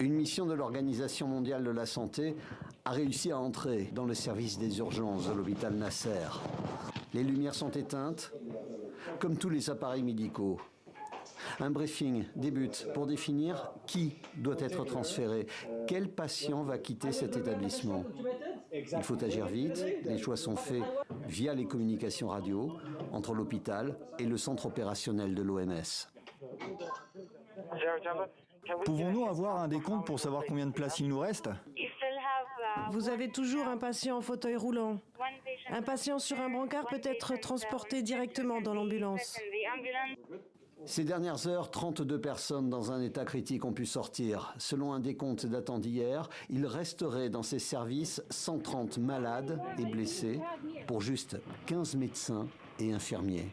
Une mission de l'Organisation mondiale de la santé a réussi à entrer dans le service des urgences de l'hôpital Nasser. Les lumières sont éteintes, comme tous les appareils médicaux. Un briefing débute pour définir qui doit être transféré, quel patient va quitter cet établissement. Il faut agir vite, les choix sont faits via les communications radio entre l'hôpital et le centre opérationnel de l'OMS. Pouvons-nous avoir un décompte pour savoir combien de places il nous reste? Vous avez toujours un patient en fauteuil roulant. Un patient sur un brancard peut être transporté directement dans l'ambulance. Ces dernières heures, 32 personnes dans un état critique ont pu sortir. Selon un décompte datant d'hier, il resterait dans ces services 130 malades et blessés pour juste 15 médecins et infirmiers.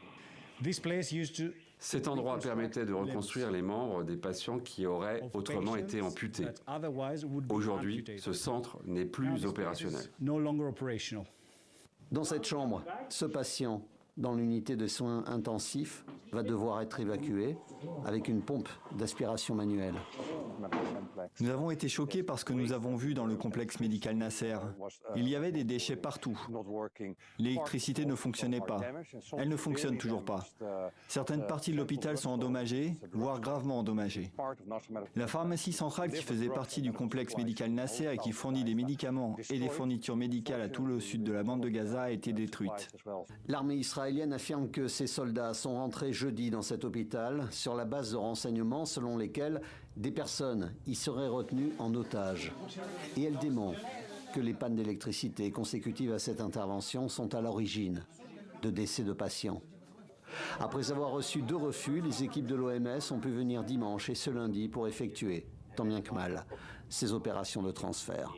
Cet endroit permettait de reconstruire les membres des patients qui auraient autrement été amputés. Aujourd'hui, ce centre n'est plus opérationnel. Dans cette chambre, ce patient, dans l'unité de soins intensifs, va devoir être évacué avec une pompe d'aspiration manuelle. Nous avons été choqués par ce que nous avons vu dans le complexe médical Nasser. Il y avait des déchets partout. L'électricité ne fonctionnait pas. Elle ne fonctionne toujours pas. Certaines parties de l'hôpital sont endommagées, voire gravement endommagées. La pharmacie centrale qui faisait partie du complexe médical Nasser et qui fournit des médicaments et des fournitures médicales à tout le sud de la bande de Gaza a été détruite. L'armée israélienne affirme que ses soldats sont rentrés jeudi dans cet hôpital sur la base de renseignements selon lesquels des personnes y seraient retenues en otage. Et elle dément que les pannes d'électricité consécutives à cette intervention sont à l'origine de décès de patients. Après avoir reçu 2 refus, les équipes de l'OMS ont pu venir dimanche et ce lundi pour effectuer, tant bien que mal, ces opérations de transfert.